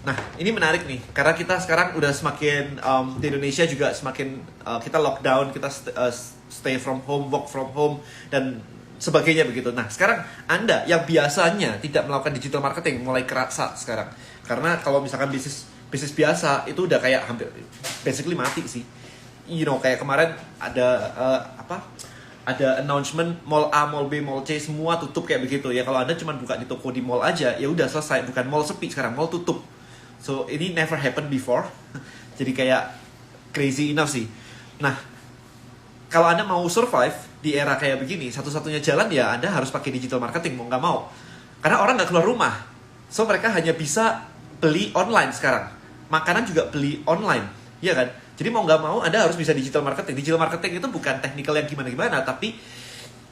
Nah, ini menarik nih, karena kita sekarang udah semakin di Indonesia juga semakin kita lockdown, kita stay from home, work from home, dan sebagainya begitu. Nah, sekarang Anda yang biasanya tidak melakukan digital marketing mulai kerasa sekarang. Karena kalau misalkan bisnis biasa itu udah kayak hampir basically mati sih. You know, kayak kemarin ada ada announcement mall A, mall B, mall C semua tutup kayak begitu ya. Kalau Anda cuma buka di toko di mall aja, ya udah selesai. Bukan mall sepi sekarang, mall tutup. So, ini never happened before. Jadi kayak crazy enough sih. Nah, kalau Anda mau survive di era kayak begini, satu-satunya jalan ya Anda harus pakai digital marketing, mau nggak mau. Karena orang nggak keluar rumah. So, mereka hanya bisa beli online sekarang. Makanan juga beli online, ya kan? Jadi mau nggak mau Anda harus bisa digital marketing. Digital marketing itu bukan technical yang gimana-gimana, tapi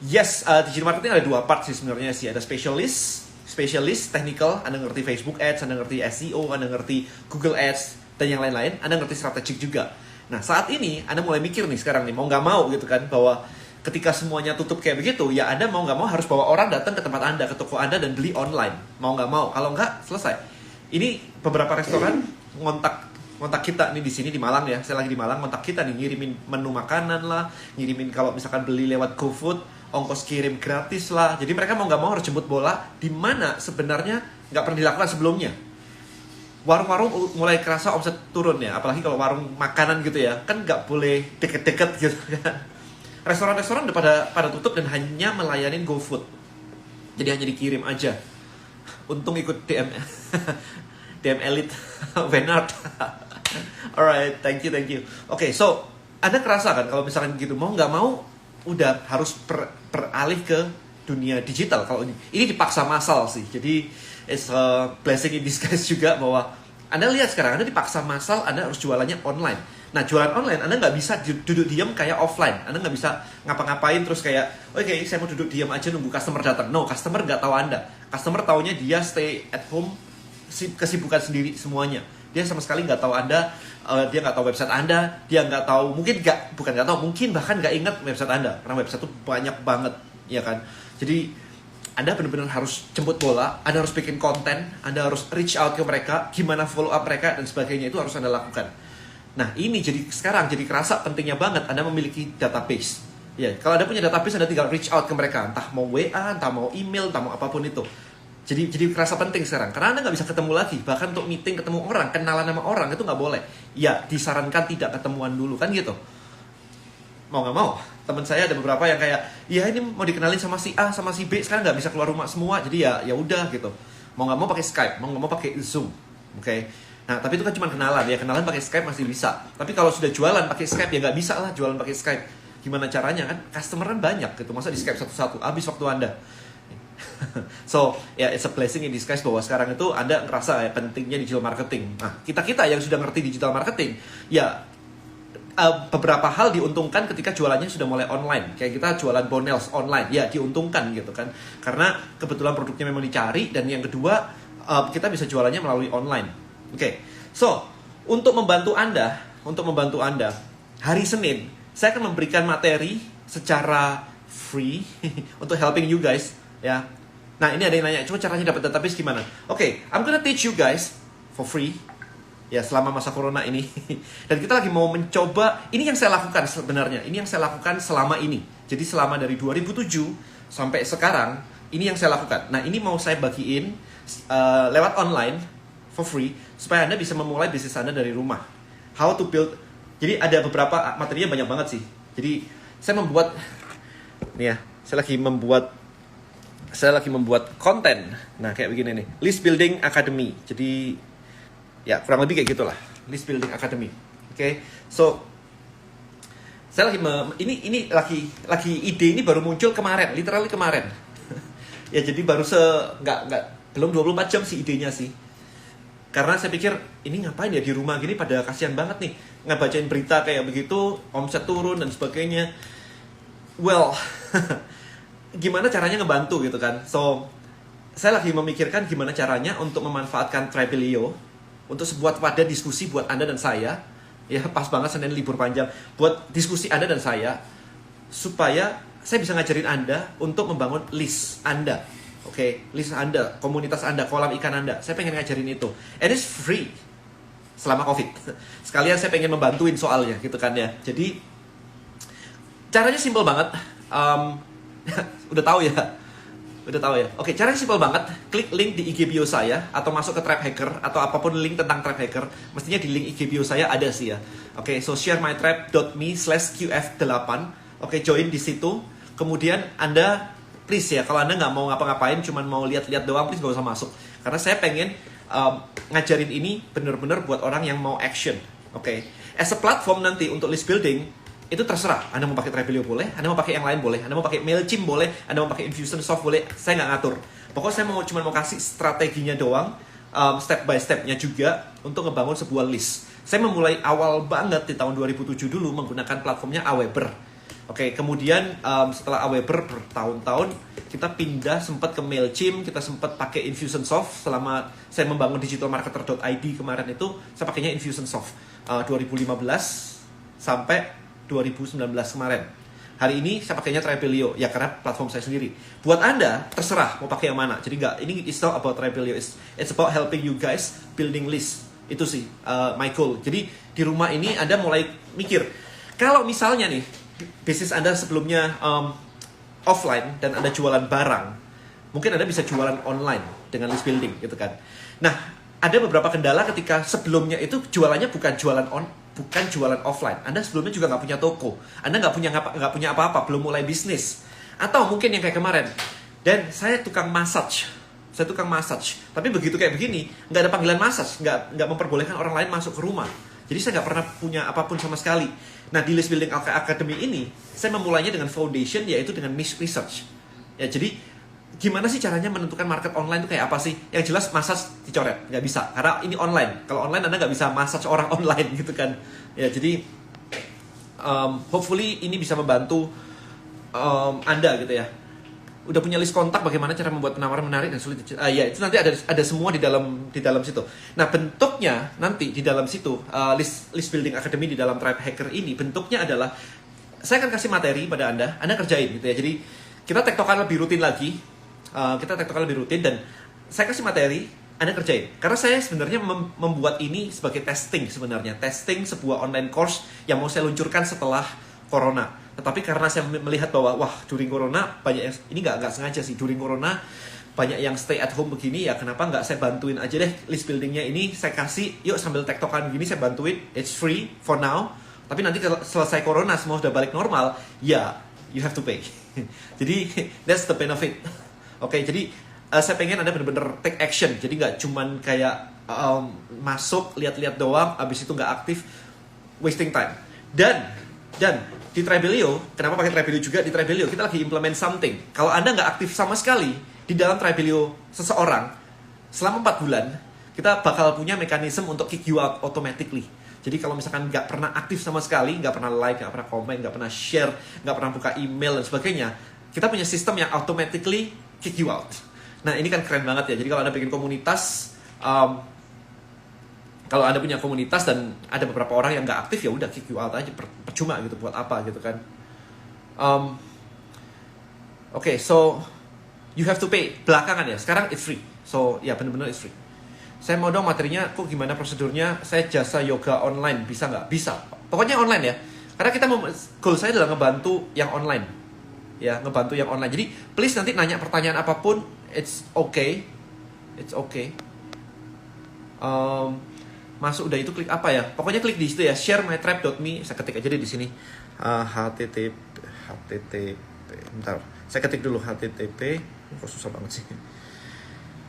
yes, digital marketing ada dua part sih sebenarnya sih. Ada specialist technical, Anda ngerti Facebook Ads, Anda ngerti SEO, Anda ngerti Google Ads, dan yang lain-lain, Anda ngerti strategik juga. Nah, saat ini Anda mulai mikir nih sekarang nih, mau nggak mau gitu kan, bahwa ketika semuanya tutup kayak begitu, ya Anda mau nggak mau harus bawa orang datang ke tempat Anda, ke toko Anda, dan beli online. Mau nggak mau, kalau nggak, selesai. Ini beberapa restoran ngontak kita nih di sini di Malang ya, saya lagi di Malang, ngontak kita nih, ngirimin menu makanan lah, ngirimin kalau misalkan beli lewat GoFood, ongkos kirim gratis lah. Jadi mereka mau nggak mau harus jemput bola, di mana sebenarnya nggak pernah dilakukan sebelumnya. Warung-warung mulai kerasa omset turun ya, apalagi kalau warung makanan gitu ya, kan nggak boleh deket-deket gitu kan. Restoran-restoran udah pada tutup dan hanya melayani GoFood. Jadi hanya dikirim aja. Untung ikut DM Elite Wenard. Alright, thank you. Oke, so Anda kerasa kan kalau misalkan gitu, mau nggak mau udah harus beralih ke dunia digital. Kalau ini dipaksa massal sih. Jadi it's a blessing in disguise juga, bahwa Anda lihat sekarang Anda dipaksa massal, Anda harus jualannya online. Nah, jualan online Anda nggak bisa duduk diam kayak offline. Anda nggak bisa ngapa-ngapain terus kayak oke, saya mau duduk diam aja nunggu customer datang. No, customer nggak tahu Anda. Customer taunya dia stay at home, kesibukan sendiri semuanya. Dia sama sekali nggak tahu Anda, dia nggak tahu website Anda, dia nggak tahu, mungkin bahkan nggak ingat website Anda, karena website itu banyak banget, ya kan. Jadi Anda benar-benar harus jemput bola, Anda harus bikin konten, Anda harus reach out ke mereka, gimana follow up mereka dan sebagainya, itu harus Anda lakukan. Nah, ini sekarang jadi kerasa pentingnya banget Anda memiliki database. Ya, kalau Anda punya database, Anda tinggal reach out ke mereka, entah mau WA, entah mau email, entah mau apapun itu. Jadi kerasa penting sekarang, karena Anda nggak bisa ketemu lagi. Bahkan untuk meeting, ketemu orang, kenalan sama orang, itu nggak boleh. Ya, disarankan tidak ketemuan dulu, kan gitu. Mau nggak mau, teman saya ada beberapa yang kayak, ya ini mau dikenalin sama si A, sama si B, sekarang nggak bisa keluar rumah semua, jadi ya udah gitu. Mau nggak mau pakai Skype, mau nggak mau pakai Zoom, oke? Nah, tapi itu kan cuma kenalan, ya kenalan pakai Skype masih bisa. Tapi kalau sudah jualan pakai Skype, ya nggak bisa lah jualan pakai Skype. Gimana caranya kan? Customer kan banyak gitu, masa di Skype satu-satu, habis waktu Anda. So, ya it's a blessing in disguise bahwa sekarang itu Anda ngerasa ya pentingnya digital marketing. Nah, kita yang sudah ngerti digital marketing, ya beberapa hal diuntungkan ketika jualannya sudah mulai online. Kayak kita jualan Bonels online, ya diuntungkan gitu kan. Karena kebetulan produknya memang dicari, dan yang kedua kita bisa jualannya melalui online. Oke. So, untuk membantu Anda hari Senin, saya akan memberikan materi secara free untuk helping you guys, ya. Nah, ini ada yang nanya, coba caranya dapat database gimana? Oke, I'm gonna teach you guys for free, ya, selama masa corona ini. Dan kita lagi mau mencoba, ini yang saya lakukan sebenarnya, ini yang saya lakukan selama ini. Jadi selama dari 2007 sampai sekarang, ini yang saya lakukan. Nah, ini mau saya bagiin lewat online for free, supaya Anda bisa memulai bisnis Anda dari rumah. How to build. Jadi ada beberapa materinya, banyak banget sih. Jadi saya membuat, nih ya, saya lagi membuat konten. Nah, kayak begini nih, List Building Academy. Jadi ya kurang lebih kayak gitulah, List Building Academy. Oke. So saya lagi lagi ide ini baru muncul kemarin, literally kemarin. Ya, jadi baru belum 24 jam sih idenya sih. Karena saya pikir ini ngapain ya di rumah gini, pada kasihan banget nih ngebacain berita kayak begitu, omset turun dan sebagainya. Well, gimana caranya ngebantu gitu kan. So, saya lagi memikirkan gimana caranya untuk memanfaatkan Tribelio untuk sebuah wadah diskusi buat Anda dan saya. Ya, pas banget Senin libur panjang, buat diskusi Anda dan saya, supaya saya bisa ngajarin Anda untuk membangun list Anda. Oke, list Anda, komunitas Anda, kolam ikan Anda. Saya pengen ngajarin itu. And it's free selama COVID. Sekalian saya pengen membantuin soalnya gitu kan ya. Jadi caranya simple banget. Udah tahu ya. Udah tahu ya. Oke, caranya simple banget. Klik link di IG bio saya atau masuk ke Trap Hacker atau apapun link tentang Trap Hacker. Mestinya di link IG bio saya ada sih ya. Oke, so sharemytrap.me/qf8. Oke, join di situ. Kemudian Anda please ya, kalau Anda nggak mau ngapa-ngapain, cuman mau lihat-lihat doang, please nggak usah masuk. Karena saya pengen ngajarin ini bener-bener buat orang yang mau action. Oke, as a platform nanti untuk list building, itu terserah. Anda mau pakai Trapelio boleh, Anda mau pakai yang lain boleh, Anda mau pakai Mailchimp boleh, Anda mau pakai Infusionsoft boleh, saya nggak ngatur. Pokoknya saya cuma mau kasih strateginya doang, step by stepnya juga untuk ngebangun sebuah list. Saya memulai awal banget di tahun 2007 dulu menggunakan platformnya Aweber. Oke, kemudian setelah Aweber bertahun-tahun, kita pindah sempat ke Mailchimp, kita sempat pakai Infusionsoft. Selama saya membangun digitalmarketer.id kemarin itu, saya pakainya Infusionsoft 2015 sampai 2019 kemarin. Hari ini saya pakainya Trapelio, ya karena platform saya sendiri. Buat Anda, terserah mau pakai yang mana. Jadi ini it's not about Trapelio, it's about helping you guys building list. Itu sih my goal. Jadi di rumah ini Anda mulai mikir, kalau misalnya nih, bisnis Anda sebelumnya offline dan Anda jualan barang, mungkin Anda bisa jualan online dengan list building gitu kan. Nah, ada beberapa kendala ketika sebelumnya itu jualannya bukan jualan offline. Anda sebelumnya juga nggak punya toko, Anda nggak punya apa-apa, belum mulai bisnis. Atau mungkin yang kayak kemarin, dan saya tukang massage, tapi begitu kayak begini, nggak ada panggilan massage, nggak memperbolehkan orang lain masuk ke rumah. Jadi saya nggak pernah punya apapun sama sekali. Nah, di List Building Academy ini, saya memulainya dengan foundation, yaitu dengan niche research. Ya, jadi gimana sih caranya menentukan market online itu kayak apa sih? Yang jelas massage dicoret, nggak bisa. Karena ini online. Kalau online Anda nggak bisa massage orang online gitu kan. Ya, jadi hopefully ini bisa membantu Anda gitu ya. Udah punya list kontak, bagaimana cara membuat penawaran menarik dan sulit. Ya, itu nanti ada semua di dalam situ. Nah, bentuknya nanti di dalam situ, list building academy di dalam Tribe Hacker ini bentuknya adalah saya akan kasih materi pada Anda kerjain gitu ya. Jadi kita tektokan lebih rutin lagi. Dan saya kasih materi, Anda kerjain. Karena saya sebenarnya membuat ini sebagai testing sebenarnya. Testing sebuah online course yang mau saya luncurkan setelah Corona. Tetapi karena saya melihat bahwa during Corona banyak yang, ini nggak sengaja sih, during Corona banyak yang stay at home begini, ya kenapa nggak saya bantuin aja deh list buildingnya ini, saya kasih, yuk sambil tektokan gini saya bantuin, it's free for now. Tapi nanti kalau selesai Corona semua sudah balik normal, ya you have to pay. Jadi that's the benefit. Oke, jadi saya pengen Anda benar-benar take action. Jadi nggak cuman kayak masuk lihat-lihat doang, abis itu nggak aktif, wasting time. Dan di Trapelio, kenapa pakai Trapelio juga? Di Trapelio kita lagi implement something. Kalau Anda nggak aktif sama sekali di dalam Trapelio seseorang selama 4 bulan, kita bakal punya mekanisme untuk kick you out automatically. Jadi kalau misalkan nggak pernah aktif sama sekali, nggak pernah like, nggak pernah komen, nggak pernah share, nggak pernah buka email dan sebagainya, kita punya sistem yang automatically kick you out. Nah, ini kan keren banget ya. Jadi kalau Anda bikin komunitas, kalau Anda punya komunitas dan ada beberapa orang yang nggak aktif, ya udah kick you out aja, percuma gitu, buat apa gitu kan. Oke, so you have to pay belakangan ya. Sekarang it's free. So ya benar-benar it's free. Saya mau dong materinya, kok gimana prosedurnya? Saya jasa yoga online, bisa nggak? Bisa. Pokoknya online ya. Karena goal saya adalah ngebantu yang online. Ya, ngebantu yang online. Jadi please nanti nanya pertanyaan apapun, it's okay. It's okay. Masuk udah itu klik apa ya? Pokoknya klik di situ ya, sharemytrap.me. Saya ketik aja deh di sini. http. Bentar. Saya ketik dulu http. Kok susah banget sih.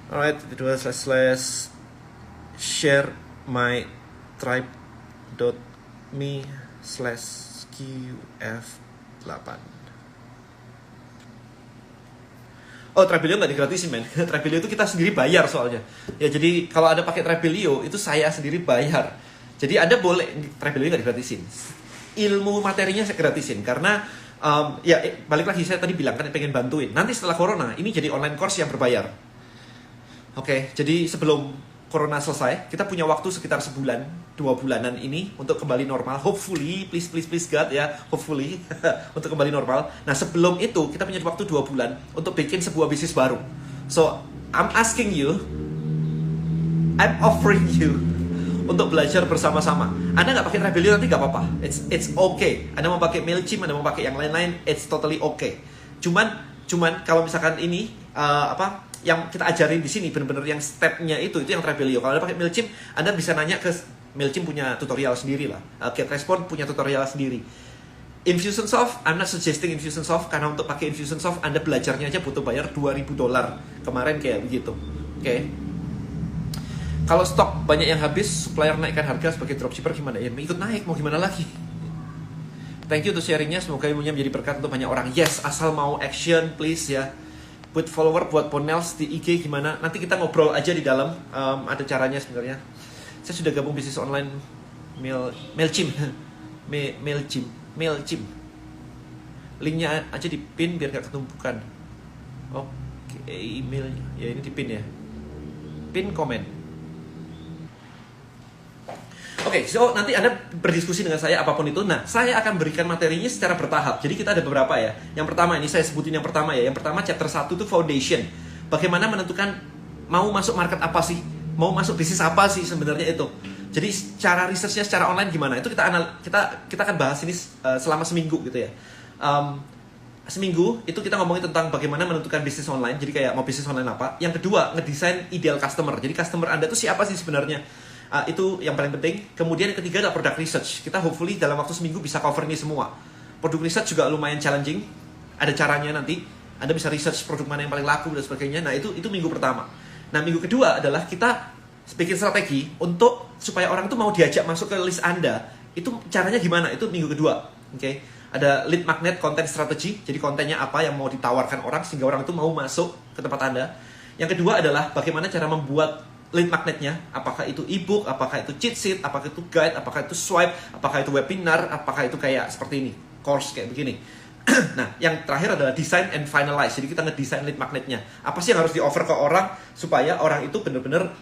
Alright, itu /sharemytribe.me/qf8. Oh, Trapelio nggak digratisin, men. Trapelio itu kita sendiri bayar soalnya. Ya, jadi kalau Anda pakai Trapelio, itu saya sendiri bayar. Jadi Anda boleh, Trapelio nggak digratisin. Ilmu materinya saya gratisin. Karena, balik lagi, saya tadi bilang kan pengen bantuin. Nanti setelah Corona, ini jadi online course yang berbayar. Oke, jadi sebelum Corona selesai, kita punya waktu sekitar 1-2 bulanan ini untuk kembali normal. Hopefully, please God ya, hopefully untuk kembali normal. Nah, sebelum itu kita punya waktu 2 bulan untuk bikin sebuah bisnis baru. So I'm asking you, I'm offering you untuk belajar bersama-sama. Anda nggak pakai Rebellion nanti nggak apa-apa. It's okay. Anda mau pakai Mailchimp, Anda mau pakai yang lain-lain, it's totally okay. Cuman kalau misalkan ini yang kita ajarin di sini benar-benar yang stepnya itu yang Rebellion. Kalau Anda pakai Mailchimp, Anda bisa nanya ke Mailchimp punya tutorial sendiri lah. GetResponse punya tutorial sendiri. Infusionsoft, I'm not suggesting Infusionsoft karena untuk pakai Infusionsoft Anda belajarnya aja butuh bayar $2.000 kemarin kayak begitu. Oke. Kalau stok banyak yang habis, supplier naikkan harga sebagai dropshipper gimana ya? Ikut naik, mau gimana lagi? Thank you untuk sharingnya, semoga ilmunya menjadi berkat untuk banyak orang. Yes, asal mau action please ya. Buat follower, buat Ponels di IG gimana? Nanti kita ngobrol aja di dalam, ada caranya sebenarnya. Saya sudah gabung bisnis online Mailchimp. Mailchimp. Linknya aja di pin biar gak ketumpukan. Oke, emailnya. Ya ini di pin ya. Pin komen. Oke, so nanti Anda berdiskusi dengan saya apapun itu. Nah, saya akan berikan materinya secara bertahap. Jadi kita ada beberapa ya. Yang pertama, ini saya sebutin yang pertama ya. Yang pertama chapter 1 itu foundation. Bagaimana menentukan mau masuk market apa sih? Mau masuk bisnis apa sih sebenarnya itu. Jadi cara researchnya secara online gimana? Itu kita akan bahas ini selama seminggu gitu ya. Seminggu itu kita ngomongin tentang bagaimana menentukan bisnis online. Jadi kayak mau bisnis online apa. Yang kedua, ngedesain ideal customer. Jadi customer Anda itu siapa sih sebenarnya? Itu yang paling penting. Kemudian yang ketiga adalah product research. Kita hopefully dalam waktu seminggu bisa cover ini semua. Product research juga lumayan challenging. Ada caranya nanti. Anda bisa research produk mana yang paling laku dan sebagainya. Nah itu minggu pertama. Nah minggu kedua adalah kita bikin strategi untuk supaya orang itu mau diajak masuk ke list Anda. Itu caranya gimana? Itu minggu kedua. Oke. Ada lead magnet content strategy. Jadi kontennya apa yang mau ditawarkan orang sehingga orang itu mau masuk ke tempat Anda. Yang kedua adalah bagaimana cara membuat lead magnetnya, apakah itu ebook, apakah itu cheat sheet, apakah itu guide, apakah itu swipe, apakah itu webinar, apakah itu kayak seperti ini, course kayak begini. Nah, yang terakhir adalah design and finalize. Jadi kita ngedesain lead magnetnya. Apa sih yang harus di-offer ke orang supaya orang itu benar-benar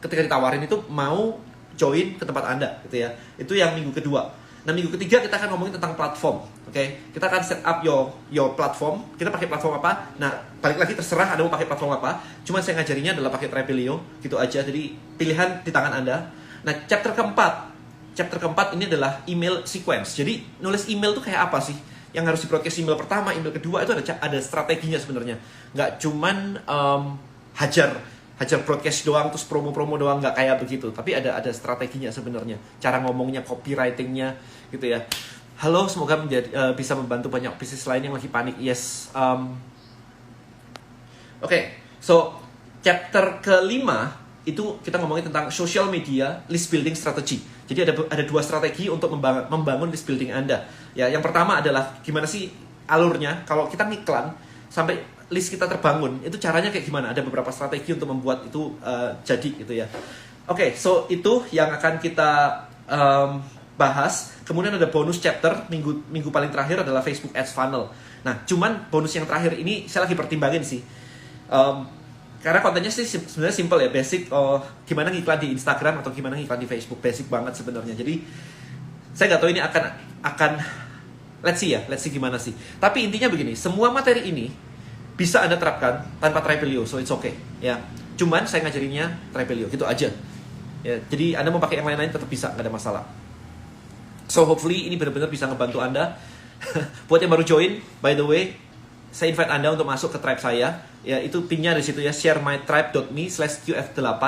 ketika ditawarin itu mau join ke tempat Anda gitu ya. Itu yang minggu kedua. Nah, minggu ketiga kita akan ngomongin tentang platform. Oke. Kita akan set up your platform. Kita pakai platform apa? Nah, balik lagi terserah Anda mau pakai platform apa. Cuma saya ngajarinya adalah pakai Rebellion gitu aja. Jadi pilihan di tangan Anda. Nah, chapter keempat ini adalah email sequence. Jadi nulis email tuh kayak apa sih? Yang harus di-broadcast email pertama, email kedua itu ada strateginya sebenarnya. Nggak cuman hajar broadcast doang terus promo-promo doang, nggak kayak begitu, tapi ada strateginya sebenarnya, cara ngomongnya, copywritingnya gitu ya. Halo, semoga bisa membantu banyak bisnis lain yang lagi panik. Yes. Oke. So chapter kelima itu kita ngomongin tentang social media list building strategy. Jadi ada dua strategi untuk membangun list building Anda. Ya, yang pertama adalah gimana sih alurnya kalau kita ngiklan sampai list kita terbangun, itu caranya kayak gimana? Ada beberapa strategi untuk membuat itu jadi gitu ya. Oke, so itu yang akan kita bahas. Kemudian ada bonus chapter minggu paling terakhir adalah Facebook Ads Funnel. Nah, cuman bonus yang terakhir ini saya lagi pertimbangin sih. Karena kontennya sih sebenarnya simple ya, basic. Gimana ngiklan di Instagram atau gimana ngiklan di Facebook, basic banget sebenarnya. Jadi saya nggak tahu ini akan let's see gimana sih. Tapi intinya begini, semua materi ini bisa Anda terapkan tanpa Rebellion, so it's okay ya. Cuman saya ngajarinnya Rebellion gitu aja ya. Jadi Anda mau pakai yang lain-lain tetap bisa, nggak ada masalah. So hopefully ini benar-benar bisa ngebantu Anda. Buat yang baru join, by the way, saya invite Anda untuk masuk ke tribe saya ya. Itu pinnya di situ ya, sharemytribe.me/qf8.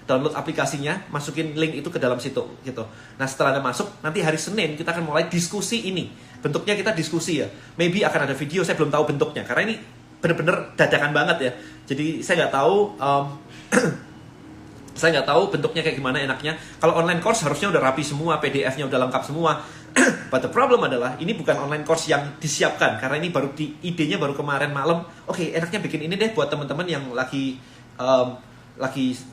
Download aplikasinya, masukin link itu ke dalam situ gitu. Nah setelah Anda masuk, nanti hari Senin kita akan mulai diskusi ini. Bentuknya kita diskusi ya. Maybe akan ada video, saya belum tahu bentuknya karena ini bener-bener dadakan banget ya. Jadi saya nggak tahu saya nggak tahu bentuknya kayak gimana enaknya. Kalau online course harusnya udah rapi semua, PDF-nya udah lengkap semua. But the problem adalah ini bukan online course yang disiapkan karena ini idenya baru kemarin malam. Oke, enaknya bikin ini deh buat teman-teman yang lagi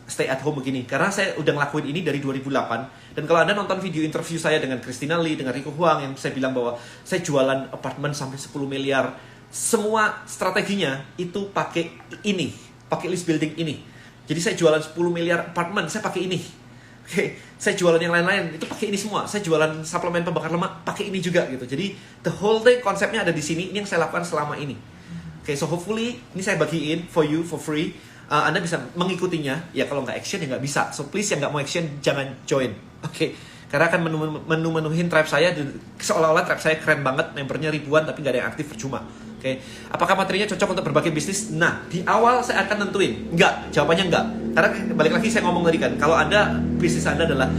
stay at home begini. Karena saya udah ngelakuin ini dari 2008. Dan kalau Anda nonton video interview saya dengan Christina Lee, dengan Rico Huang yang saya bilang bahwa saya jualan apartemen sampai 10 miliar. Semua strateginya itu pakai list building ini. Jadi saya jualan 10 miliar apartemen, saya pakai ini. Oke, saya jualan yang lain-lain, itu pakai ini semua. Saya jualan suplemen pembakar lemak, pakai ini juga gitu. Jadi the whole thing konsepnya ada di sini, ini yang saya lakukan selama ini. Oke, so hopefully ini saya bagiin for you for free. Anda bisa mengikutinya. Ya kalau nggak action ya nggak bisa. So please yang nggak mau action jangan join. Oke, karena akan menuhin tribe saya. Seolah-olah tribe saya keren banget, membernya ribuan tapi nggak ada yang aktif, percuma. Oke, apakah materinya cocok untuk berbagai bisnis? Nah, di awal saya akan nentuin. Enggak, jawabannya enggak. Karena balik lagi saya ngomong tadi kan, kalau Anda, bisnis Anda adalah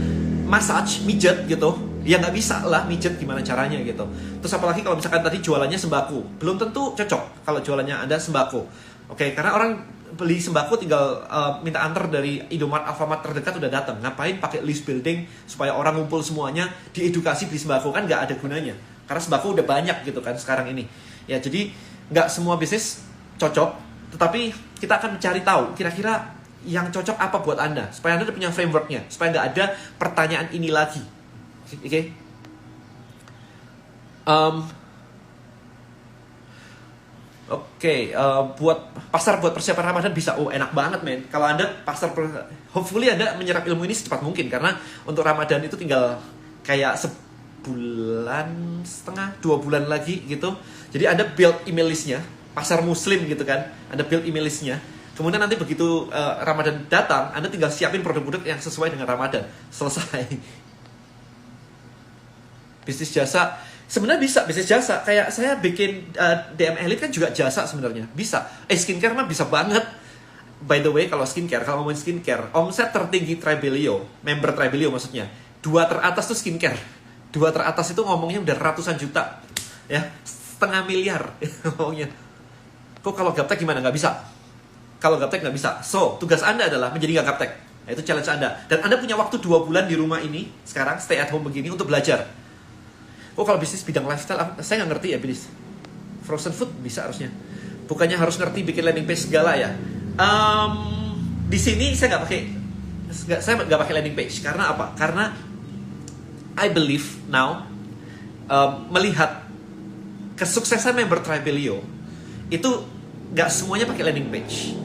massage, mijet gitu, ya nggak bisa lah mijet gimana caranya gitu. Terus apalagi kalau misalkan tadi jualannya sembako, belum tentu cocok kalau jualannya Anda sembako. Oke, karena orang beli sembako tinggal minta antar dari Indomaret, Alfamart terdekat udah datang. Ngapain pakai list building supaya orang ngumpul semuanya diedukasi beli sembako, kan nggak ada gunanya. Karena sembako udah banyak gitu kan sekarang ini. Ya, jadi nggak semua bisnis cocok, tetapi kita akan mencari tahu kira-kira yang cocok apa buat Anda, supaya Anda punya frameworknya, supaya nggak ada pertanyaan ini lagi. Oke? Buat pasar buat persiapan Ramadan bisa. Oh, enak banget men. Kalau Anda hopefully Anda menyerap ilmu ini secepat mungkin, karena untuk Ramadan itu tinggal kayak sebulan setengah, 2 bulan lagi gitu. Jadi Anda build email listnya, pasar muslim gitu kan, Anda build email listnya. Kemudian nanti begitu Ramadan datang, Anda tinggal siapin produk-produk yang sesuai dengan Ramadan. Selesai. Bisnis jasa, sebenarnya bisa bisnis jasa. Kayak saya bikin DM Elite kan juga jasa sebenarnya. Bisa. Skincare mah bisa banget. By the way, kalau skincare, kalau ngomongin skincare, omset tertinggi Tribelio, member Tribelio maksudnya, 2 teratas tuh skincare. 2 teratas itu ngomongnya udah ratusan juta. Ya, setengah miliar ngomongnya. Kok kalau gaptek gimana? Nggak bisa. Kalau gaptek nggak bisa. So, tugas Anda adalah menjadi nggak gaptek. Nah, itu challenge Anda. Dan Anda punya waktu 2 bulan di rumah ini, sekarang stay at home begini untuk belajar. Oh, kalau bisnis bidang lifestyle, saya nggak ngerti ya bisnis. Frozen food bisa harusnya. Bukannya harus ngerti bikin landing page segala ya. Di sini saya nggak pakai landing page. Karena apa? Karena I believe now, melihat kesuksesan member Tribelio itu nggak semuanya pakai landing page.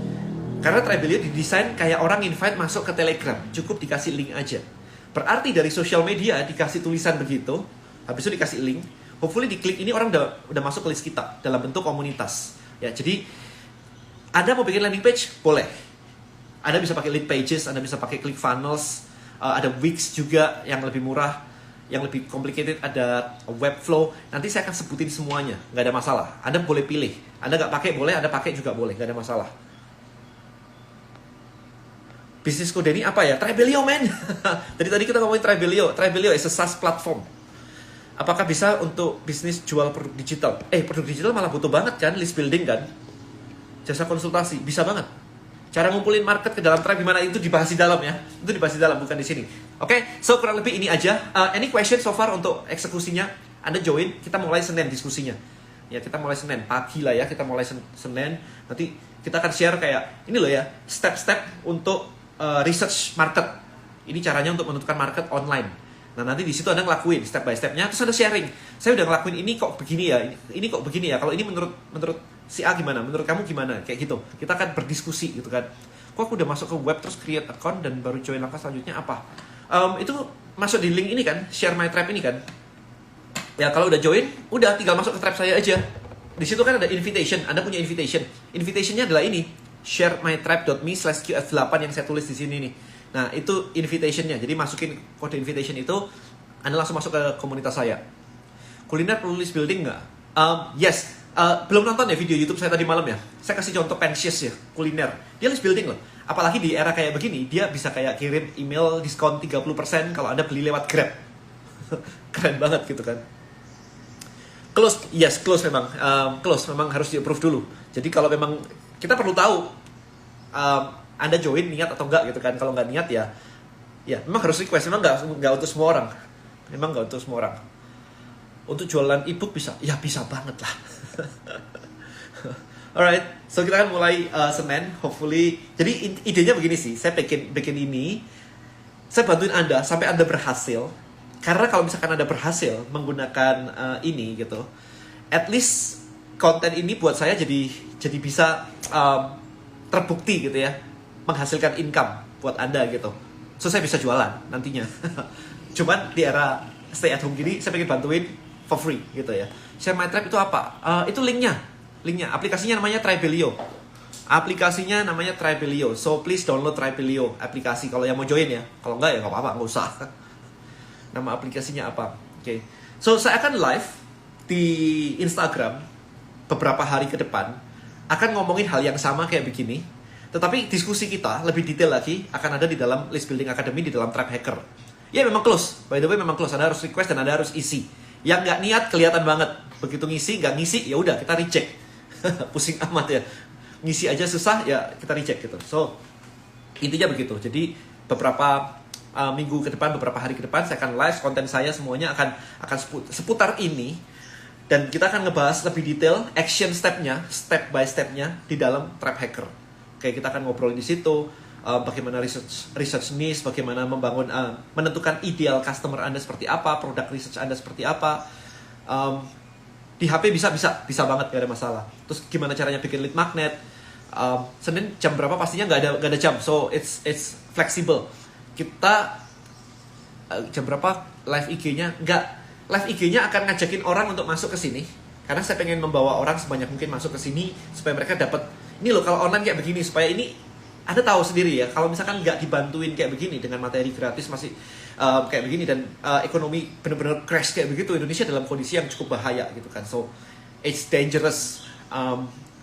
Karena Tribelio didesain kayak orang invite masuk ke Telegram, cukup dikasih link aja. Berarti dari social media dikasih tulisan begitu, habis itu dikasih link. Hopefully diklik ini orang udah masuk ke list kita dalam bentuk komunitas. Ya, jadi Anda mau bikin landing page boleh. Anda bisa pakai lead pages, Anda bisa pakai ClickFunnels, ada Wix juga yang lebih murah. Yang lebih complicated ada Webflow. Nanti saya akan sebutin semuanya, nggak ada masalah. Anda boleh pilih. Anda nggak pakai boleh, Anda pakai juga boleh, nggak ada masalah. Bisnis kode ini apa ya? Tribelio men. Tadi kita ngomongin Tribelio. Tribelio is a SaaS platform. Apakah bisa untuk bisnis jual produk digital? Produk digital malah butuh banget kan, list building kan, jasa konsultasi, bisa banget. Cara ngumpulin market ke dalam tribe gimana itu dibahas di dalam ya. Itu dibahas di dalam, bukan di sini. Oke, so kurang lebih ini aja. Any question so far untuk eksekusinya? Anda join, kita mulai Senin diskusinya. Ya, kita mulai Senin pagi lah ya, kita mulai Senin. Nanti kita akan share kayak ini loh ya, step-step untuk research market. Ini caranya untuk menentukan market online. Nah, nanti di situ Anda ngelakuin step by stepnya, terus Anda sharing. Saya udah ngelakuin ini kok begini ya, ini kok begini ya. Kalau ini menurut si A gimana? Menurut kamu gimana? Kayak gitu. Kita akan berdiskusi gitu kan. Kok aku udah masuk ke web terus create account dan baru join langkah selanjutnya apa? Itu masuk di link ini kan, share my tribe ini kan. Ya kalau udah join, udah tinggal masuk ke tribe saya aja. Di situ kan ada invitation, Anda punya invitation. Invitationnya adalah ini, sharemytribe.me/qf8 yang saya tulis di sini nih. Nah itu invitationnya, jadi masukin kode invitation itu, Anda langsung masuk ke komunitas saya. Kuliner perlu list building nggak? Yes. Belum nonton ya video YouTube saya tadi malam ya. Saya kasih contoh Pensius ya, kuliner. Dia list building loh. Apalagi di era kayak begini, dia bisa kayak kirim email diskon 30% kalau Anda beli lewat Grab. Keren banget gitu kan. Close memang. Close memang harus di-approve dulu. Jadi kalau memang kita perlu tahu Anda join niat atau enggak gitu kan. Kalau nggak niat ya memang harus request. Memang nggak untuk semua orang. Memang nggak untuk semua orang. Untuk jualan ebook bisa? Ya bisa banget lah. Alright, so kita akan mulai Senin, hopefully. Jadi idenya begini sih, saya bikin ini, saya bantuin Anda sampai Anda berhasil. Karena kalau misalkan Anda berhasil menggunakan ini gitu, at least konten ini buat saya jadi bisa terbukti gitu ya, menghasilkan income buat Anda gitu. So saya bisa jualan nantinya. Cuman di era stay at home gini, saya pengen bantuin for free gitu ya. Share my tribe itu apa? Itu linknya. linknya. Aplikasinya namanya Tribelio. So please download Tribelio aplikasi kalau yang mau join ya. Kalau enggak ya nggak apa-apa, nggak usah. Nama aplikasinya apa? Oke. So saya akan live di Instagram beberapa hari ke depan, akan ngomongin hal yang sama kayak begini. Tetapi diskusi kita lebih detail lagi akan ada di dalam List Building Academy di dalam Tribe Hacker. Ya memang close, by the way memang close. Anda harus request dan Anda harus isi. Yang nggak niat kelihatan banget. Begitu ngisi, nggak ngisi, ya udah kita reject. Pusing amat ya. Ngisi aja susah, ya kita reject gitu. So intinya begitu. Jadi beberapa minggu ke depan, beberapa hari ke depan saya akan live konten saya semuanya akan seputar ini. Dan kita akan ngebahas lebih detail action step-nya, step by step-nya di dalam Tribe Hacker. Oke, kita akan ngobrol di situ. Bagaimana research niche, bagaimana membangun, menentukan ideal customer Anda seperti apa, produk research Anda seperti apa. Di HP bisa banget, gak ada masalah. Terus gimana caranya bikin lead magnet. Senin jam berapa pastinya gak ada jam, so it's flexible. Kita jam berapa live IG-nya? Live IG-nya akan ngajakin orang untuk masuk ke sini. Karena saya pengen membawa orang sebanyak mungkin masuk ke sini supaya mereka dapat, ini loh kalau online kayak begini, supaya ini Anda tahu sendiri ya, kalau misalkan nggak dibantuin kayak begini dengan materi gratis masih kayak begini dan ekonomi benar-benar crash kayak begitu, Indonesia dalam kondisi yang cukup bahaya gitu kan. So it's dangerous.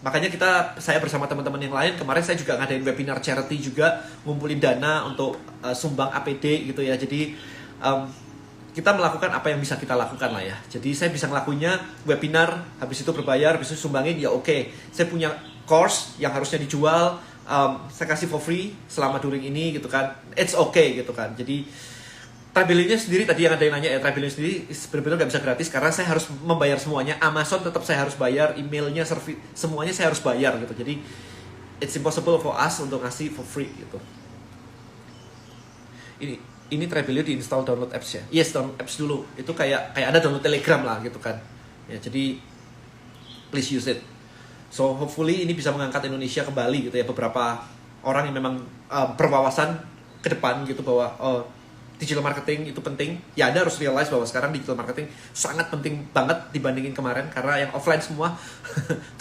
Makanya saya bersama teman-teman yang lain kemarin saya juga ngadain webinar charity juga, ngumpulin dana untuk sumbang APD gitu ya. Jadi kita melakukan apa yang bisa kita lakukan lah ya. Jadi saya bisa ngelakuinnya webinar, habis itu berbayar, habis itu sumbangin, ya oke. Saya punya course yang harusnya dijual, saya kasih for free selama during ini gitu kan. It's okay gitu kan. Jadi Tribelio sendiri tadi yang ada yang nanya ya, Tribelio sendiri benar-benar nggak bisa gratis karena saya harus membayar semuanya. Amazon tetap saya harus bayar, emailnya, semuanya saya harus bayar gitu. Jadi it's impossible for us untuk ngasih for free gitu. Ini Tribelio diinstal download apps ya. Yes, download apps dulu. Itu kayak Anda download Telegram lah gitu kan. Ya, jadi please use it. So hopefully ini bisa mengangkat Indonesia kembali gitu ya. Beberapa orang yang memang berwawasan ke depan gitu bahwa digital marketing itu penting. Ya Anda harus realize bahwa sekarang digital marketing sangat penting banget dibandingin kemarin karena yang offline semua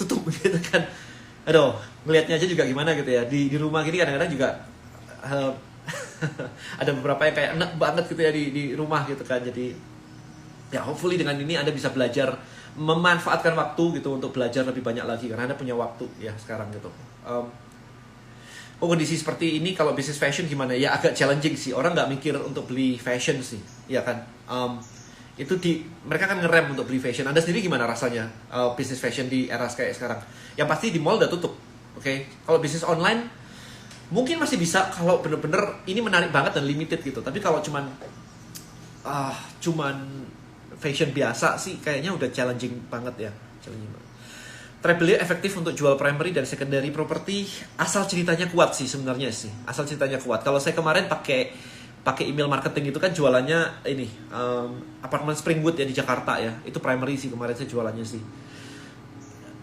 tutup gitu kan. Aduh, ngelihatnya aja juga gimana gitu ya. Di rumah gini kadang-kadang juga ada beberapa yang kayak enak banget gitu ya di rumah gitu kan. Jadi ya hopefully dengan ini Anda bisa belajar memanfaatkan waktu gitu untuk belajar lebih banyak lagi karena Anda punya waktu ya sekarang gitu. Kondisi seperti ini kalau bisnis fashion gimana ya, agak challenging sih. Orang nggak mikir untuk beli fashion sih, ya kan. Itu mereka kan ngerem untuk beli fashion. Anda sendiri gimana rasanya bisnis fashion di era kayak sekarang? Yang pasti di mall udah tutup, oke. Kalau bisnis online mungkin masih bisa kalau bener-bener ini menarik banget dan limited gitu. Tapi kalau cuman fashion biasa sih kayaknya udah challenging banget ya. Tribelio efektif untuk jual primary dan secondary property, asal ceritanya kuat sih sebenarnya sih. Asal ceritanya kuat. Kalau saya kemarin pakai email marketing itu kan jualannya ini apartemen Springwood ya di Jakarta ya. Itu primary sih kemarin saya jualannya sih.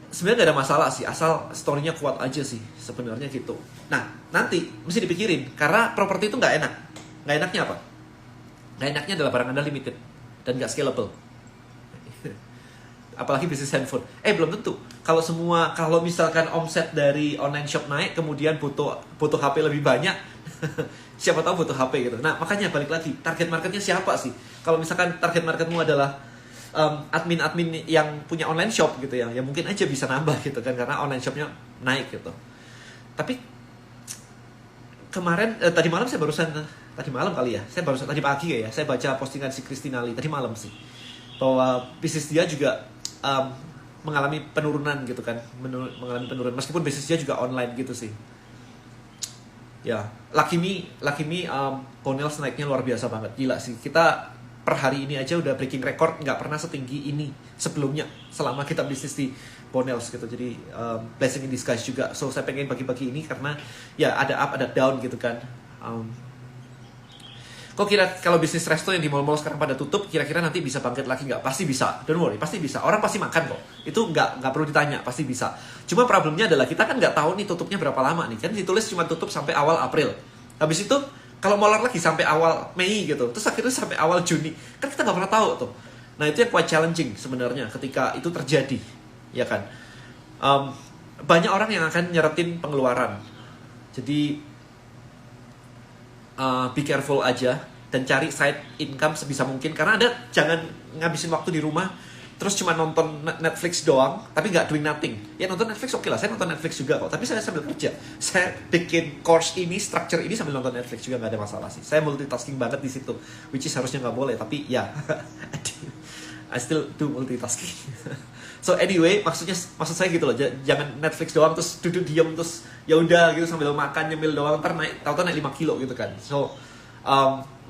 Sebenarnya gak ada masalah sih, asal story-nya kuat aja sih sebenarnya gitu. Nah, nanti mesti dipikirin karena properti itu nggak enak. Nggak enaknya apa? Nggak enaknya adalah barang Anda limited dan nggak scalable. Apalagi bisnis handphone. Belum tentu. Kalau misalkan omset dari online shop naik, kemudian butuh HP lebih banyak, siapa tahu butuh HP gitu. Nah, makanya balik lagi, target marketnya siapa sih? Kalau misalkan target marketmu adalah admin-admin yang punya online shop gitu ya mungkin aja bisa nambah gitu kan karena online shopnya naik gitu. Tapi kemarin tadi malam kali ya, saya barusan tadi pagi ya, saya baca postingan si Kristinali tadi malam sih bahwa bisnis dia juga mengalami penurunan gitu kan, mengalami penurunan meskipun bisnis dia juga online gitu sih. Ya, Lucky Me Bonels naiknya luar biasa banget, gila sih. Kita per hari ini aja udah breaking record, nggak pernah setinggi ini sebelumnya selama kita bisnis di Bonels gitu. Jadi blessing in disguise juga. So saya pengen bagi-bagi ini karena ya ada up ada down gitu kan. Kok kalau bisnis resto yang di mall-mall sekarang pada tutup, kira-kira nanti bisa bangkit lagi nggak? Pasti bisa, don't worry, pasti bisa. Orang pasti makan kok. Itu nggak perlu ditanya, pasti bisa. Cuma problemnya adalah kita kan nggak tahu nih tutupnya berapa lama nih. Kan ditulis cuma tutup sampai awal April. Habis itu kalau molor lagi sampai awal Mei gitu, terus akhirnya sampai awal Juni, kan kita nggak pernah tahu tuh. Nah itu yang quite challenging sebenarnya ketika itu terjadi, ya kan. banyak orang yang akan nyeretin pengeluaran. Jadi be careful aja dan cari side income sebisa mungkin, karena Anda jangan ngabisin waktu di rumah terus cuma nonton Netflix doang tapi nggak doing nothing. Ya nonton Netflix oke lah, saya nonton Netflix juga kok, tapi saya sambil kerja. Saya bikin course ini, structure ini sambil nonton Netflix juga, nggak ada masalah sih. Saya multitasking banget di situ, which is harusnya nggak boleh, tapi ya I still do multitasking. So anyway, maksud saya gitu loh, jangan Netflix doang terus duduk diam terus ya udah gitu sambil makan nyemil doang, ntar tahu-tahu naik 5 kilo gitu kan. So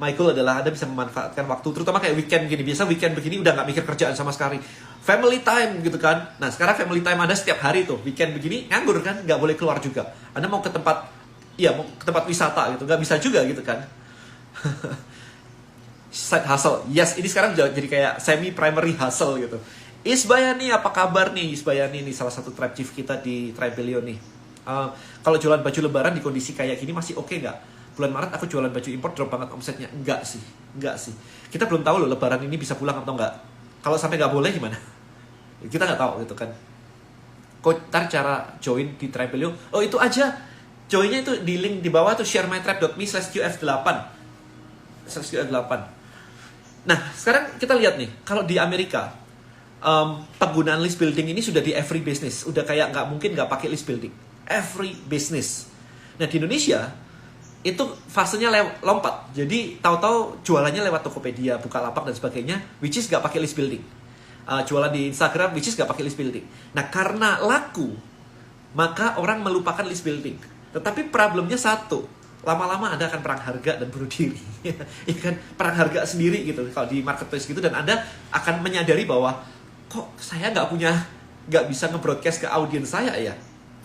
my goal adalah Anda bisa memanfaatkan waktu, terutama kayak weekend gini. Biasa weekend begini udah nggak mikir kerjaan sama sekali, family time gitu kan. Nah sekarang family time Anda setiap hari tuh, weekend begini nganggur kan, nggak boleh keluar juga. Anda mau ke tempat wisata gitu, nggak bisa juga gitu kan. Side hustle, yes, ini sekarang jadi kayak semi primary hustle gitu. Isbayani, apa kabar nih? Isbayani nih salah satu tribe chief kita di Tribelio nih. Kalau jualan baju lebaran di kondisi kayak gini masih oke nggak? Bulan Maret aku jualan baju impor, drop banget omsetnya. Enggak sih. Kita belum tahu loh lebaran ini bisa pulang atau enggak. Kalau sampai nggak boleh gimana? Kita nggak tahu gitu kan. Kok ntar cara join di Tribelio? Oh itu aja. Joinnya itu di link di bawah tuh, sharemytribe.me/qf8. /qf8. Nah sekarang kita lihat nih, kalau di Amerika penggunaan list building ini sudah di every business, udah kayak nggak mungkin nggak pakai list building, every business. Nah di Indonesia itu fasenya lompat, jadi tahu-tahu jualannya lewat Tokopedia, Bukalapak dan sebagainya, which is nggak pakai list building. Jualan di Instagram, which is nggak pakai list building. Nah karena laku, maka orang melupakan list building. Tetapi problemnya satu, lama-lama Anda akan perang harga dan bunuh diri. Ya kan, perang harga sendiri gitu kalau di marketplace gitu, dan Anda akan menyadari bahwa kok saya nggak bisa nge-broadcast ke audiens saya ya.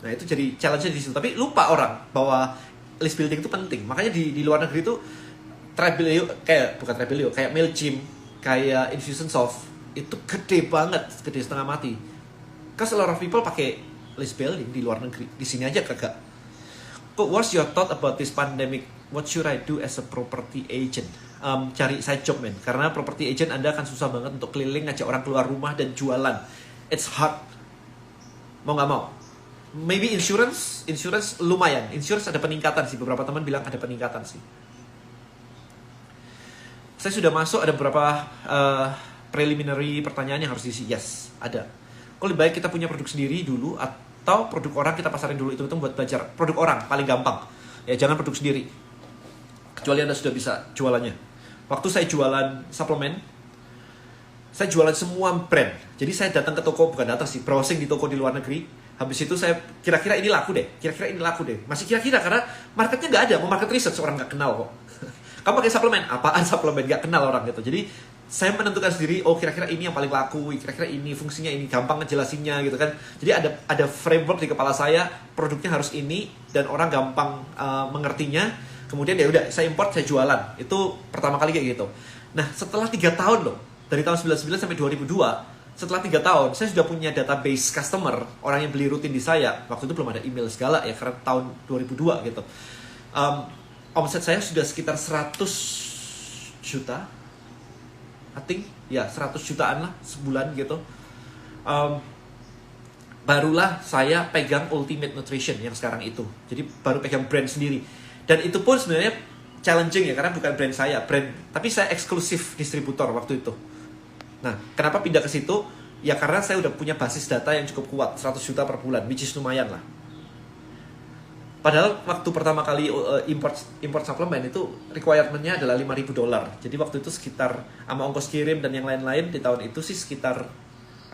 Nah itu jadi challenge-nya di situ. Tapi lupa orang bahwa list building itu penting. Makanya di luar negeri itu kayak Mailchimp, kayak Infusionsoft itu gede banget, gede setengah mati. Because a lot of people pakai list building di luar negeri. Di sini aja kagak. What's your thought about this pandemic? What should I do as a property agent? Cari side job men, karena property agent Anda akan susah banget untuk keliling ngajak orang keluar rumah dan jualan. It's hard. Mau nggak mau. Maybe insurance lumayan. Insurance ada peningkatan sih, beberapa teman bilang ada peningkatan sih. Saya sudah masuk, ada beberapa preliminary pertanyaan yang harus diisi. Yes, ada. Kok lebih baik kita punya produk sendiri dulu atau produk orang kita pasarin dulu? Itu buat belajar. Produk orang paling gampang. Ya jangan produk sendiri. Kecuali Anda sudah bisa jualannya. Waktu saya jualan suplemen, saya jualan semua brand. Jadi saya datang ke toko, bukan datang sih, browsing di toko di luar negeri. Habis itu saya kira-kira ini laku deh. Masih kira-kira karena marketnya nggak ada. Mau market research orang nggak kenal kok. Kamu pakai suplemen? Apaan suplemen? Nggak kenal orang gitu. Jadi saya menentukan sendiri, oh kira-kira ini yang paling laku, kira-kira ini fungsinya ini, gampang ngejelasinnya gitu kan. Jadi ada framework di kepala saya, produknya harus ini dan orang gampang mengertinya. Kemudian ya udah saya import, saya jualan. Itu pertama kali kayak gitu. Nah setelah 3 tahun loh, dari tahun 99 sampai 2002, setelah 3 tahun saya sudah punya database customer, orang yang beli rutin di saya. Waktu itu belum ada email segala ya, karena tahun 2002 gitu. Omset saya sudah sekitar 100 juta, I think ya 100 jutaan lah sebulan gitu. Barulah saya pegang Ultimate Nutrition yang sekarang itu. Jadi baru pegang brand sendiri. Dan itu pun sebenarnya challenging ya, karena bukan brand saya, tapi saya eksklusif distributor waktu itu. Nah, kenapa pindah ke situ? Ya karena saya udah punya basis data yang cukup kuat, 100 juta per bulan, which is lumayan lah. Padahal waktu pertama kali import suplemen itu requirement-nya adalah $5.000. Jadi waktu itu sekitar sama ongkos kirim dan yang lain-lain di tahun itu sih sekitar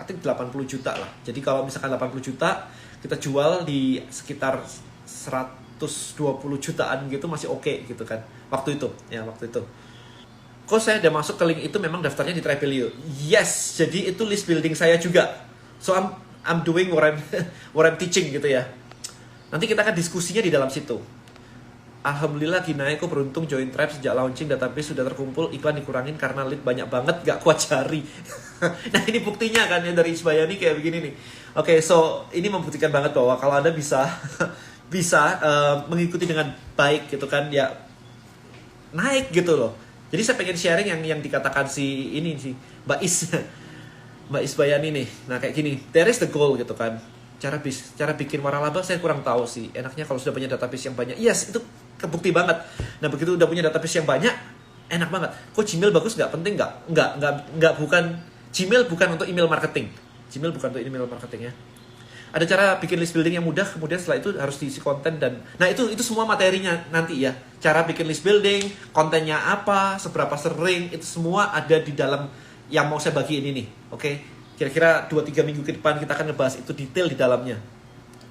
I think 80 juta lah. Jadi kalau misalkan 80 juta kita jual di sekitar 120 jutaan gitu masih oke gitu kan. Waktu itu. Kok saya udah masuk ke link itu memang daftarnya di Tribelio? Yes, jadi itu list building saya juga. So I'm doing what I'm teaching gitu ya. Nanti kita akan diskusinya di dalam situ. Alhamdulillah Ginai, aku beruntung join Tribe sejak launching, database sudah terkumpul, iklan dikurangin karena lead banyak banget, gak kuat cari. Nah ini buktinya kan ya dari Isbayani kayak begini nih. Oke, so ini membuktikan banget bahwa kalau Anda bisa mengikuti dengan baik gitu kan ya, naik gitu loh. Jadi saya pengen sharing yang dikatakan si ini sih Mbak Isbayani nih. Nah kayak gini, there is the goal gitu kan. cara bikin waralaba saya kurang tahu sih. Enaknya kalau sudah punya database yang banyak. Yes, itu kebukti banget. Nah, begitu udah punya database yang banyak, enak banget. Kok Gmail bagus nggak? Penting nggak? Nggak, bukan. Gmail bukan untuk email marketing. Gmail bukan untuk email marketing ya. Ada cara bikin list building yang mudah, kemudian setelah itu harus diisi konten dan nah itu semua materinya nanti ya. Cara bikin list building, kontennya apa, seberapa sering, itu semua ada di dalam yang mau saya bagi ini nih. Oke. Kira-kira 2-3 minggu ke depan kita akan ngebahas itu detail di dalamnya.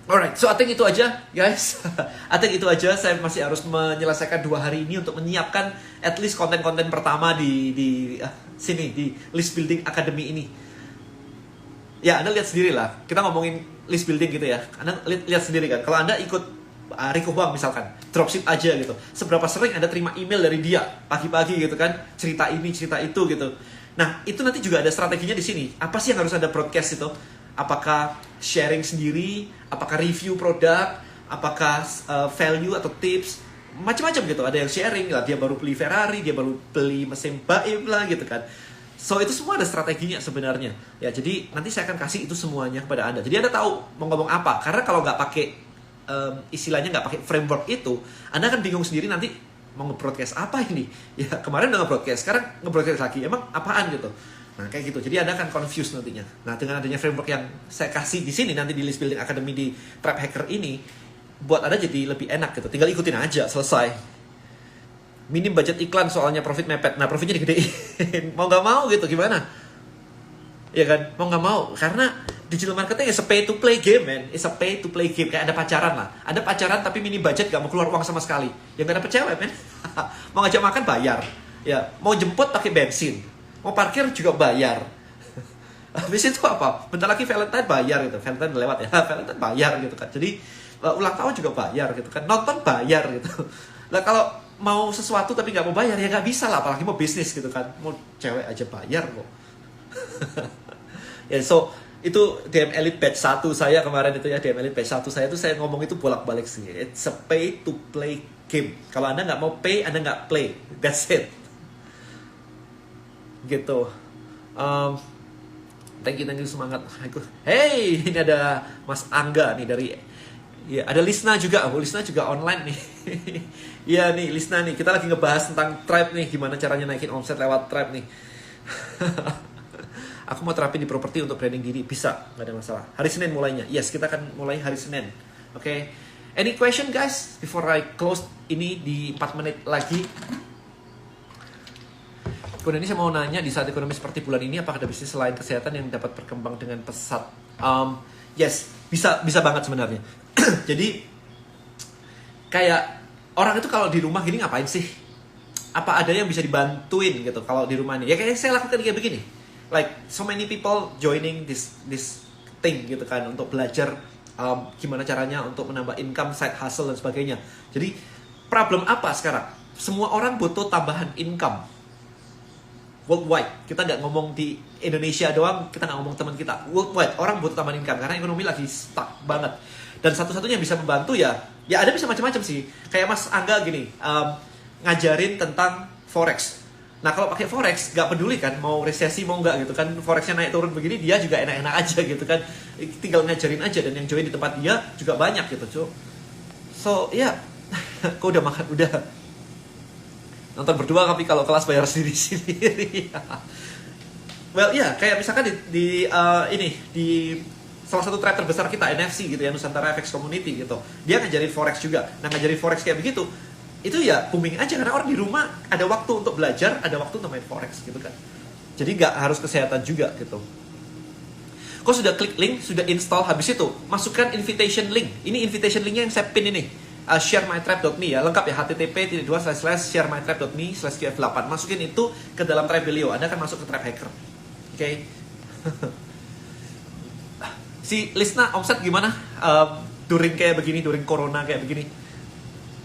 Alright, so I think itu aja guys. I think itu aja, saya masih harus menyelesaikan 2 hari ini untuk menyiapkan at least konten-konten pertama di sini, di List Building Academy ini. Ya, Anda lihat sendiri lah. Kita ngomongin list building gitu ya. Anda lihat sendiri kan. Kalau Anda ikut Rico Huang misalkan, dropship aja gitu. Seberapa sering Anda terima email dari dia pagi-pagi gitu kan, cerita ini, cerita itu gitu. Nah, itu nanti juga ada strateginya di sini. Apa sih yang harus Anda broadcast itu? Apakah sharing sendiri, apakah review produk, apakah value atau tips, macam-macam gitu. Ada yang sharing lah, dia baru beli Ferrari, dia baru beli mesin baim lah gitu kan. So itu semua ada strateginya sebenarnya. Ya, jadi nanti saya akan kasih itu semuanya kepada Anda. Jadi Anda tahu mau ngomong apa. Karena kalau nggak pakai istilahnya nggak pakai framework itu, Anda akan bingung sendiri nanti mau nge-broadcast apa ini. Ya kemarin udah nge-broadcast, sekarang nge-broadcast lagi. Emang apaan gitu. Nah kayak gitu. Jadi Anda akan confused nantinya. Nah dengan adanya framework yang saya kasih di sini nanti di List Building Academy di Trap Hacker ini, buat Anda jadi lebih enak gitu. Tinggal ikutin aja, selesai. Minim budget iklan soalnya profit mepet. Nah profitnya digedein. Mau nggak mau gitu gimana? Ya kan? Mau nggak mau. Karena digital marketing is a pay to play game man. It's a pay to play game. Kayak ada pacaran lah. Ada pacaran tapi minim budget gak mau keluar uang sama sekali. Yang gak dapet cewek man. Mau ngajak makan bayar. Ya, mau jemput pakai bensin. Mau parkir juga bayar. Habis itu apa? Bentar lagi Valentine bayar gitu. Valentine udah lewat ya. Valentine bayar gitu kan. Jadi ulang tahun juga bayar gitu kan. Nonton bayar gitu. Lah kalau mau sesuatu tapi nggak mau bayar ya nggak bisa lah, apalagi mau bisnis gitu kan, mau cewek aja bayar kok. Ya so itu DM Elite Batch 1 saya kemarin itu ya, DM Elite Batch 1 saya itu saya ngomong itu bolak-balik sih, it's a pay to play game. Kalau Anda nggak mau pay, Anda nggak play, that's it. Gitu. Thank you semangat. Hey, ini ada Mas Angga nih dari ya, ada Lisna juga. Oh, Lisna juga online nih. Iya nih, Lisna nih. Kita lagi ngebahas tentang Tribe nih, gimana caranya naikin omset lewat Tribe nih. Aku mau terapin di properti untuk branding diri. Bisa, nggak ada masalah. Hari Senin mulainya. Yes, kita akan mulai hari Senin. Oke. Any question guys? Before I close ini di 4 menit lagi. Kemudian ini saya mau nanya, di saat ekonomi seperti bulan ini, apakah ada bisnis selain kesehatan yang dapat berkembang dengan pesat? Yes, bisa banget sebenarnya. Jadi kayak orang itu kalau di rumah gini ngapain sih? Apa ada yang bisa dibantuin gitu kalau di rumah ini? Ya kayak saya lakukan kayak begini. Like so many people joining this thing gitu kan, untuk belajar gimana caranya untuk menambah income, side hustle dan sebagainya. Jadi problem apa sekarang? Semua orang butuh tambahan income. Worldwide, kita nggak ngomong di Indonesia doang, kita nggak ngomong teman kita. Worldwide, orang butuh tambahan income karena ekonomi lagi stuck banget. Dan satu-satunya yang bisa membantu ya ada bisa macam-macam sih. Kayak Mas Angga gini, ngajarin tentang forex. Nah kalau pakai forex, nggak peduli kan mau resesi mau nggak gitu kan, forexnya naik turun begini dia juga enak-enak aja gitu kan. Tinggal ngajarin aja dan yang join di tempat dia juga banyak gitu. So ya, kok udah makan udah. Nonton berdua tapi kalau kelas bayar sendiri-sendiri. Well ya, kayak misalkan di salah satu tribe terbesar kita, NFC gitu ya, Nusantara FX Community gitu. Dia ngajarin forex juga. Nah ngajarin forex kayak begitu, itu ya booming aja karena orang di rumah ada waktu untuk belajar, ada waktu untuk main forex gitu kan. Jadi nggak harus kesehatan juga gitu. Kok sudah klik link, sudah install, habis itu masukkan invitation link. Ini invitation linknya yang saya pin ini. Sharemytribe.me ya, lengkap ya, http://sharemytribe.me/qf8. Masukin itu ke dalam tribe beliau, Anda akan masuk ke tribe hacker. Oke. Si Lisna omset gimana? During kayak begini, during corona kayak begini,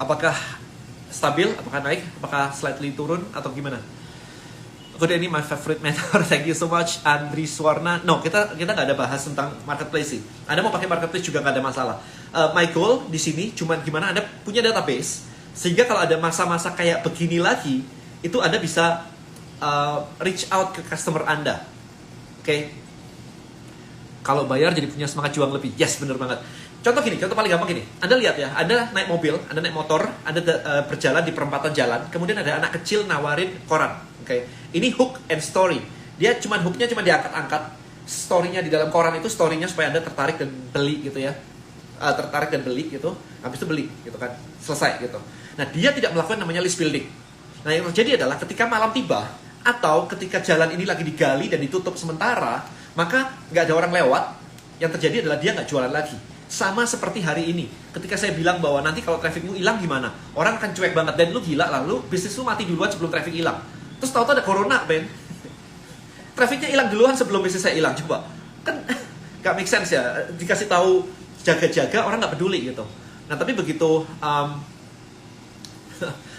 apakah stabil, apakah naik, apakah slightly turun atau gimana? Kemudian ini my favorite mentor, thank you so much Andri Swarna. No, kita nggak ada bahas tentang marketplace sih. Anda mau pakai marketplace juga nggak ada masalah. My goal di sini cuman gimana Anda punya database sehingga kalau ada masa-masa kayak begini lagi, itu Anda bisa reach out ke customer Anda. Oke. Kalau bayar jadi punya semangat juang lebih. Yes, bener banget. Contoh gini, contoh paling gampang gini. Anda lihat ya, Anda naik mobil, Anda naik motor, Anda berjalan di perempatan jalan, kemudian ada anak kecil nawarin koran. Oke. Ini hook and story. Dia hooknya cuma diangkat-angkat. Story-nya di dalam koran itu story-nya supaya Anda tertarik dan beli gitu ya. Tertarik dan beli gitu. Habis itu beli gitu kan. Selesai gitu. Nah, dia tidak melakukan namanya list building. Nah, yang terjadi adalah ketika malam tiba atau ketika jalan ini lagi digali dan ditutup sementara, maka nggak ada orang lewat, yang terjadi adalah dia nggak jualan lagi. Sama seperti hari ini, ketika saya bilang bahwa nanti kalau trafficmu hilang gimana? Orang akan cuek banget, dan lu gila lah, lu bisnis lu mati duluan sebelum traffic hilang. Terus tahu-tahu ada corona, Ben. Trafficnya hilang duluan sebelum bisnis saya hilang, coba. Kan nggak make sense ya, dikasih tahu jaga-jaga, orang nggak peduli gitu. Nah, tapi begitu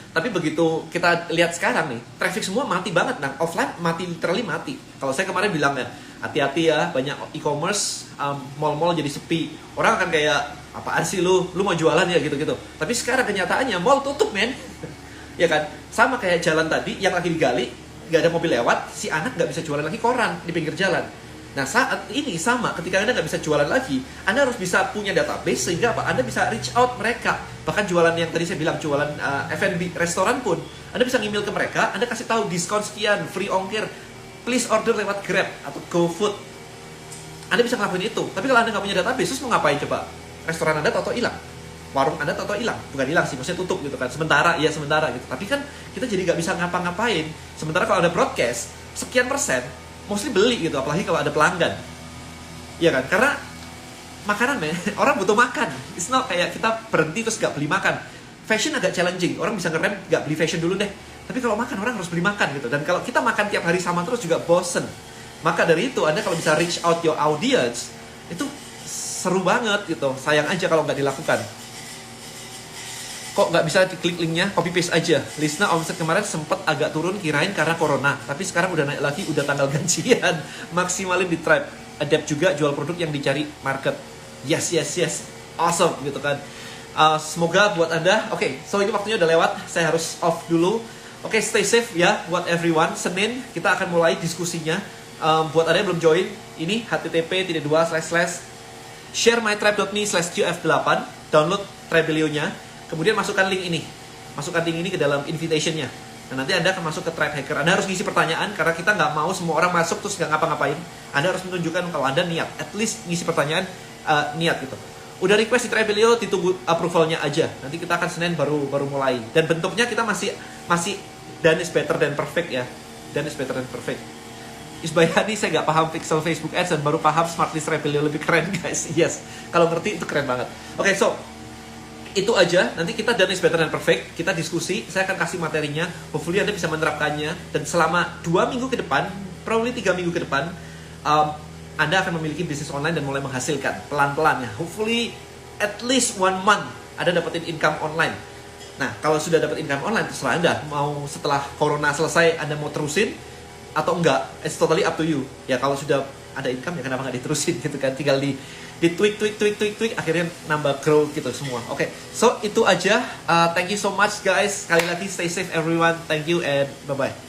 tapi begitu kita lihat sekarang nih, traffic semua mati banget. Nah, offline mati, literally mati. Kalau saya kemarin bilang ya, hati-hati ya, banyak e-commerce, mall-mall jadi sepi. Orang akan kayak, apaan sih lu mau jualan ya gitu-gitu. Tapi sekarang kenyataannya mall tutup, men. Ya kan? Sama kayak jalan tadi yang lagi digali, nggak ada mobil lewat, si anak nggak bisa jualan lagi koran di pinggir jalan. Nah, saat ini sama, ketika Anda nggak bisa jualan lagi, Anda harus bisa punya database sehingga apa? Anda bisa reach out mereka. Bahkan jualan yang tadi saya bilang, jualan F&B, restoran pun, Anda bisa email ke mereka, Anda kasih tahu diskon sekian, free ongkir, please order lewat Grab atau GoFood. Anda bisa ngelakuin itu. Tapi kalau Anda nggak punya database, terus mau ngapain coba? Restoran Anda tau-tau hilang. Warung Anda tau-tau hilang. Bukan hilang sih, maksudnya tutup gitu kan. Sementara gitu. Tapi kan kita jadi nggak bisa ngapa-ngapain. Sementara kalau ada broadcast, sekian persen, mostly beli gitu, apalagi kalau ada pelanggan. Iya kan? Karena makanan, orang butuh makan. It's not kayak kita berhenti terus gak beli makan. Fashion agak challenging, orang bisa ngerem gak beli fashion dulu deh. Tapi kalau makan, orang harus beli makan gitu. Dan kalau kita makan tiap hari sama terus juga bosen. Maka dari itu, Anda kalau bisa reach out your audience, itu seru banget gitu. Sayang aja kalau gak dilakukan. Kok nggak bisa diklik linknya, copy paste aja. Lisna omset kemarin sempat agak turun, kirain karena corona, tapi sekarang udah naik lagi, udah tanggal gajian. Maksimalin di tribe, adapt juga jual produk yang dicari market. Yes, awesome gitu kan. Semoga buat Anda. Oke, so ini waktunya udah lewat, saya harus off dulu. Oke, stay safe ya buat everyone. Senin kita akan mulai diskusinya. Buat Anda yang belum join, ini http://sharemytribe.me/qf8, download Tribelio-nya. Kemudian masukkan link ini ke dalam invitation-nya. Nah, nanti Anda akan masuk ke Tribe Hacker. Anda harus ngisi pertanyaan, karena kita nggak mau semua orang masuk terus nggak ngapa-ngapain. Anda harus menunjukkan kalau Anda niat, at least ngisi pertanyaan, niat gitu. Udah request di Tribelio, ditunggu approval-nya aja. Nanti kita akan Senin baru mulai. Dan bentuknya kita masih done is better than perfect ya. Done is better than perfect. Isbayani, saya nggak paham pixel Facebook Ads dan baru paham Smart List Tribelio lebih keren, guys. Yes, kalau ngerti itu keren banget. Oke, so itu aja, nanti kita done is better than perfect, kita diskusi, saya akan kasih materinya, hopefully Anda bisa menerapkannya, dan selama 2 minggu ke depan, probably 3 minggu ke depan, Anda akan memiliki bisnis online dan mulai menghasilkan, pelan-pelan ya, hopefully at least 1 month, Anda dapetin income online. Nah, kalau sudah dapat income online, terserah Anda, mau setelah corona selesai, Anda mau terusin, atau enggak, it's totally up to you. Ya, kalau sudah ada income, ya kenapa nggak diterusin gitu kan, tinggal di tweak, akhirnya nambah grow gitu semua. Oke, so itu aja. Thank you so much guys. Sekali lagi stay safe everyone. Thank you and bye-bye.